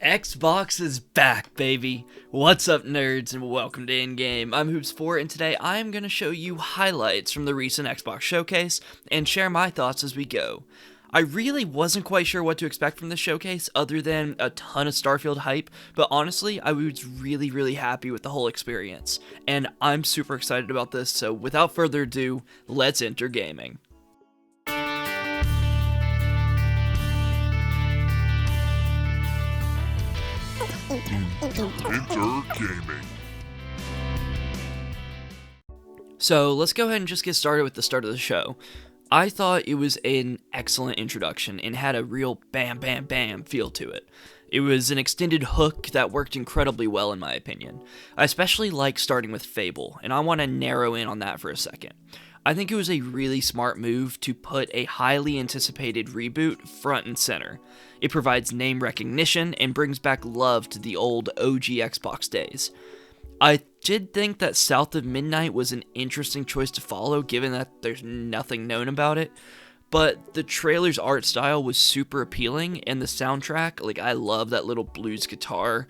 Xbox is back, baby! What's up, nerds, and welcome to In-Game. I'm Hoops4, and today I'm going to show you highlights from the recent Xbox showcase, and share my thoughts as we go. I really wasn't quite sure what to expect from this showcase, other than a ton of Starfield hype, but honestly, I was really happy with the whole experience, and I'm super excited about this, so without further ado, let's enter gaming. Enter gaming. So let's go ahead and just get started with the start of the show. I thought it was an excellent introduction and had a real bam bam bam feel to it. It was an extended hook that worked incredibly well in my opinion. I especially like starting with Fable, and I want to narrow in on that for a second. I think it was a really smart move to put a highly anticipated reboot front and center. It provides name recognition and brings back love to the old OG Xbox days. I did think that South of Midnight was an interesting choice to follow, given that there's nothing known about it, but the trailer's art style was super appealing, and the soundtrack, I love that little blues guitar.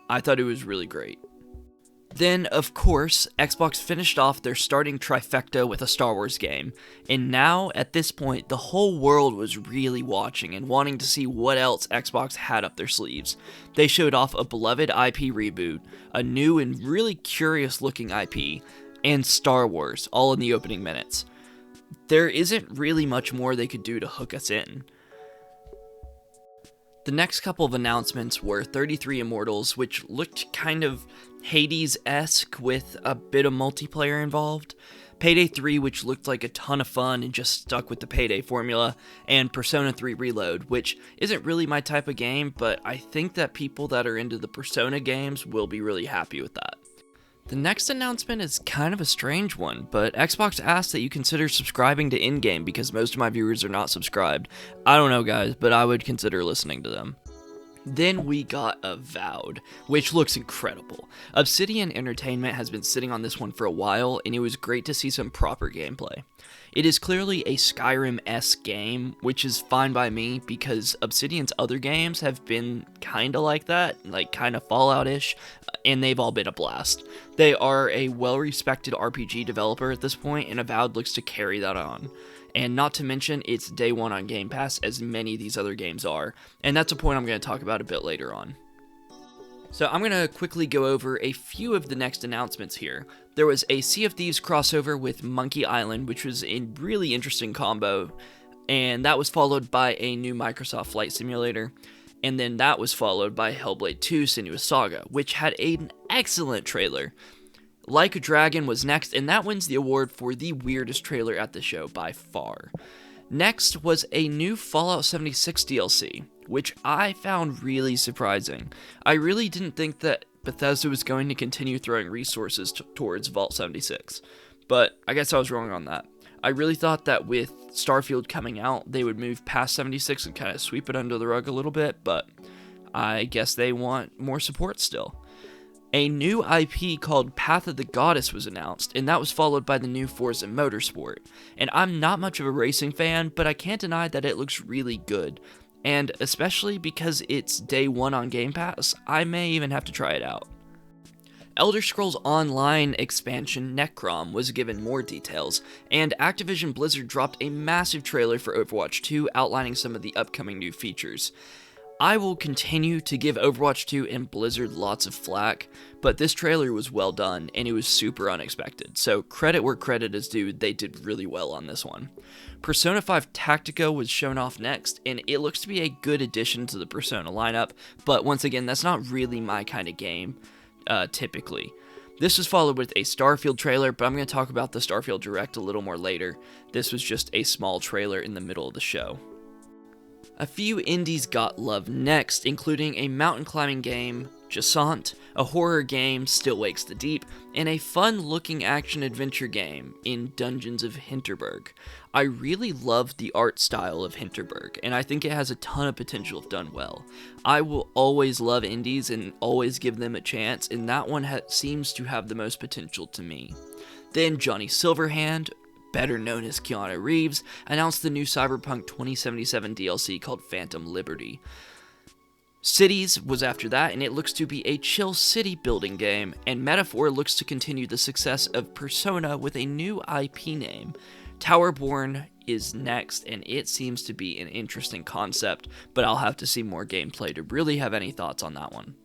I thought it was really great. Then, of course, Xbox finished off their starting trifecta with a Star Wars game, and now, at this point, the whole world was really watching and wanting to see what else Xbox had up their sleeves. They showed off a beloved IP reboot, a new and really curious looking IP, and Star Wars, all in the opening minutes. There isn't really much more they could do to hook us in. The next couple of announcements were 33 Immortals, which looked kind of Hades-esque with a bit of multiplayer involved, Payday 3, which looked like a ton of fun and just stuck with the Payday formula, and Persona 3 Reload, which isn't really my type of game, but I think that people that are into the Persona games will be really happy with that. The next announcement is kind of a strange one, but Xbox asked that you consider subscribing to In-Game because most of my viewers are not subscribed. I don't know, guys, but I would consider listening to them. Then we got a Vowed, which looks incredible. Obsidian Entertainment has been sitting on this one for a while, and it was great to see some proper gameplay. It is clearly a Skyrim-esque game, which is fine by me because Obsidian's other games have been kinda like that, kinda Fallout-ish, and they've all been a blast. They are a well-respected RPG developer at this point, and Avowed looks to carry that on. And not to mention, it's day one on Game Pass, as many of these other games are, and that's a point I'm going to talk about a bit later on. So I'm going to quickly go over a few of the next announcements here. There was a Sea of Thieves crossover with Monkey Island, which was a really interesting combo, and that was followed by a new Microsoft Flight Simulator, and then that was followed by Hellblade 2: Senua's Saga, which had an excellent trailer. Like a Dragon was next, and that wins the award for the weirdest trailer at the show by far. Next was a new Fallout 76 DLC, which I found really surprising. I really didn't think that Bethesda was going to continue throwing resources towards Vault 76, but I guess I was wrong on that. I really thought that with Starfield coming out, they would move past 76 and kind of sweep it under the rug a little bit, but I guess they want more support still. A new IP called Path of the Goddess was announced, and that was followed by the new Forza Motorsport. And I'm not much of a racing fan, but I can't deny that it looks really good. And especially because it's day one on Game Pass, I may even have to try it out. Elder Scrolls Online expansion Necrom was given more details, and Activision Blizzard dropped a massive trailer for Overwatch 2 outlining some of the upcoming new features. I will continue to give Overwatch 2 and Blizzard lots of flack, but this trailer was well done, and it was super unexpected, so credit where credit is due, they did really well on this one. Persona 5 Tactica was shown off next, and it looks to be a good addition to the Persona lineup, but once again, that's not really my kind of game, typically. This was followed with a Starfield trailer, but I'm going to talk about the Starfield Direct a little more later. This was just a small trailer in the middle of the show. A few indies got love next, including a mountain climbing game, Jasant, a horror game, Still Wakes the Deep, and a fun-looking action-adventure game in Dungeons of Hinterberg. I really love the art style of Hinterberg, and I think it has a ton of potential if done well. I will always love indies and always give them a chance, and that one seems to have the most potential to me. Then Johnny Silverhand, better known as Keanu Reeves, announced the new Cyberpunk 2077 DLC called Phantom Liberty. Cities was after that, and it looks to be a chill city building game, and Metaphor looks to continue the success of Persona with a new IP name. Towerborn is next, and it seems to be an interesting concept, but I'll have to see more gameplay to really have any thoughts on that one.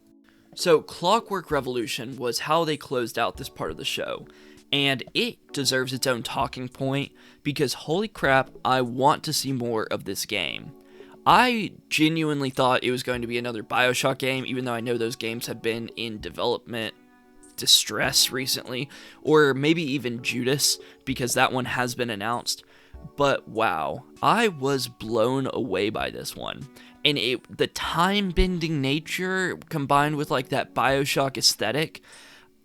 So Clockwork Revolution was how they closed out this part of the show, and it deserves its own talking point because holy crap, I want to see more of this game. I genuinely thought it was going to be another BioShock game, even though I know those games have been in development distress recently, or maybe even Judas, because that one has been announced. But wow, I was blown away by this one. And the time-bending nature combined with like that BioShock aesthetic,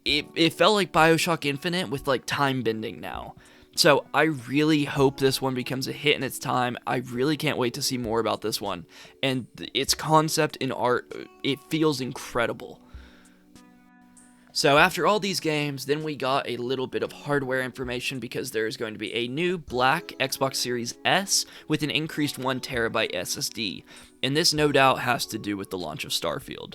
it felt like BioShock Infinite with like time-bending now. So I really hope this one becomes a hit in its time. I really can't wait to see more about this one. And its concept in art, it feels incredible. So after all these games, then we got a little bit of hardware information because there is going to be a new black Xbox Series S with an increased 1TB SSD. And this no doubt has to do with the launch of Starfield.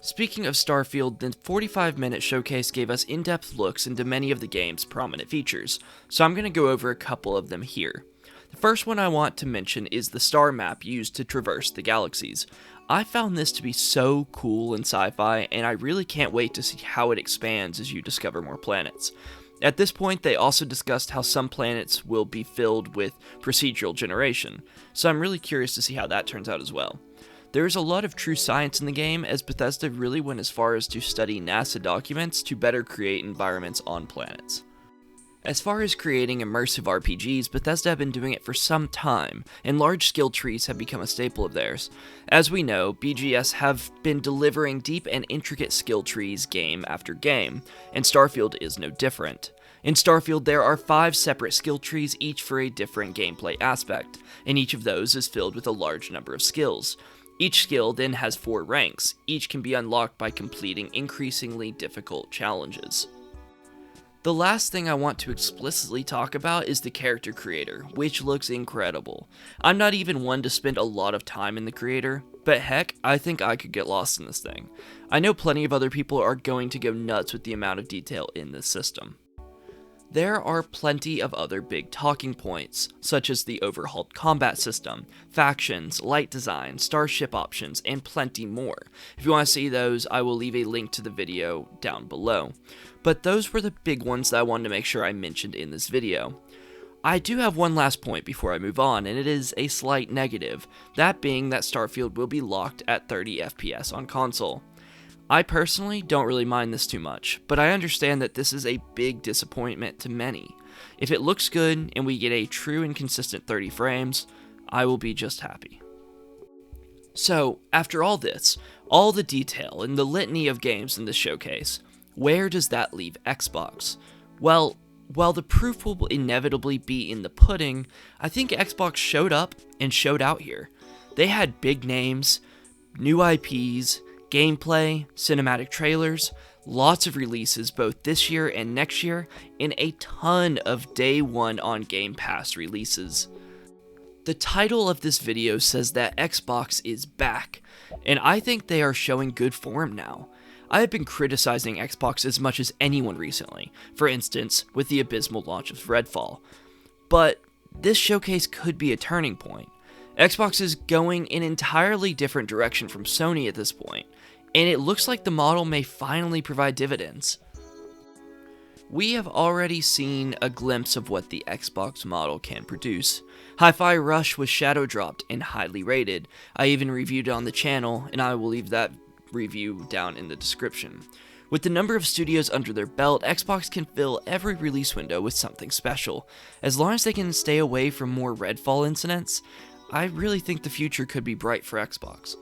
Speaking of Starfield, the 45-minute showcase gave us in-depth looks into many of the game's prominent features, so I'm going to go over a couple of them here. The first one I want to mention is the star map used to traverse the galaxies. I found this to be so cool and sci-fi, and I really can't wait to see how it expands as you discover more planets. At this point, they also discussed how some planets will be filled with procedural generation, so I'm really curious to see how that turns out as well. There is a lot of true science in the game, as Bethesda really went as far as to study NASA documents to better create environments on planets. As far as creating immersive RPGs, Bethesda have been doing it for some time, and large skill trees have become a staple of theirs. As we know, BGS have been delivering deep and intricate skill trees game after game, and Starfield is no different. In Starfield, there are 5 separate skill trees, each for a different gameplay aspect, and each of those is filled with a large number of skills. Each skill then has 4 ranks, each can be unlocked by completing increasingly difficult challenges. The last thing I want to explicitly talk about is the character creator, which looks incredible. I'm not even one to spend a lot of time in the creator, but heck, I think I could get lost in this thing. I know plenty of other people are going to go nuts with the amount of detail in this system. There are plenty of other big talking points, such as the overhauled combat system, factions, light design, starship options, and plenty more. If you want to see those, I will leave a link to the video down below. But those were the big ones that I wanted to make sure I mentioned in this video. I do have one last point before I move on, and it is a slight negative, that being that Starfield will be locked at 30 FPS on console. I personally don't really mind this too much, but I understand that this is a big disappointment to many. If it looks good and we get a true and consistent 30 frames, I will be just happy. So, after all this, all the detail and the litany of games in this showcase, where does that leave Xbox? Well, while the proof will inevitably be in the pudding, I think Xbox showed up and showed out here. They had big names, new IPs, gameplay, cinematic trailers, lots of releases both this year and next year, and a ton of day one on Game Pass releases. The title of this video says that Xbox is back, and I think they are showing good form now. I have been criticizing Xbox as much as anyone recently, for instance, with the abysmal launch of Redfall. But this showcase could be a turning point. Xbox is going in an entirely different direction from Sony at this point, and it looks like the model may finally provide dividends. We have already seen a glimpse of what the Xbox model can produce. Hi-Fi Rush was shadow dropped and highly rated. I even reviewed it on the channel, and I will leave that review down in the description. With the number of studios under their belt, Xbox can fill every release window with something special. As long as they can stay away from more Redfall incidents, I really think the future could be bright for Xbox.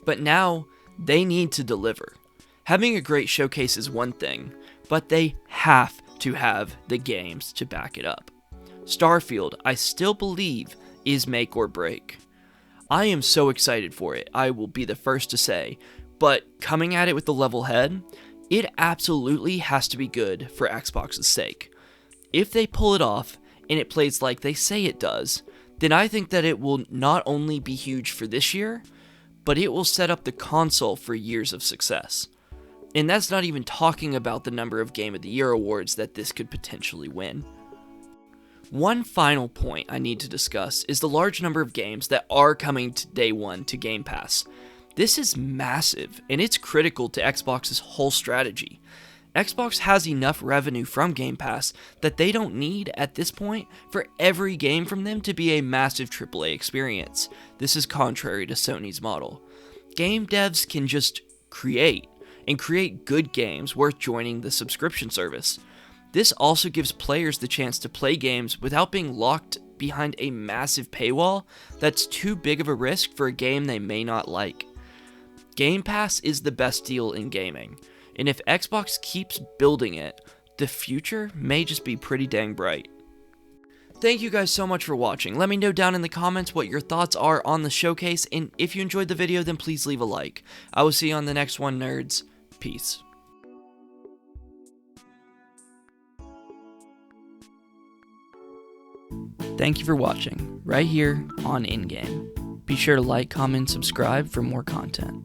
But now, they need to deliver. Having a great showcase is one thing, but they have to have the games to back it up. Starfield, I still believe, is make or break. I am so excited for it, I will be the first to say, but coming at it with a level head, it absolutely has to be good for Xbox's sake. If they pull it off, and it plays like they say it does, then I think that it will not only be huge for this year, but it will set up the console for years of success. And that's not even talking about the number of Game of the Year awards that this could potentially win. One final point I need to discuss is the large number of games that are coming to day one to Game Pass. This is massive, and it's critical to Xbox's whole strategy. Xbox has enough revenue from Game Pass that they don't need, at this point, for every game from them to be a massive AAA experience. This is contrary to Sony's model. Game devs can just create good games worth joining the subscription service. This also gives players the chance to play games without being locked behind a massive paywall that's too big of a risk for a game they may not like. Game Pass is the best deal in gaming, and if Xbox keeps building it, the future may just be pretty dang bright. Thank you guys so much for watching. Let me know down in the comments what your thoughts are on the showcase, and if you enjoyed the video, then please leave a like. I will see you on the next one, nerds. Peace. Thank you for watching, right here on In-Game. Be sure to like, comment, subscribe for more content.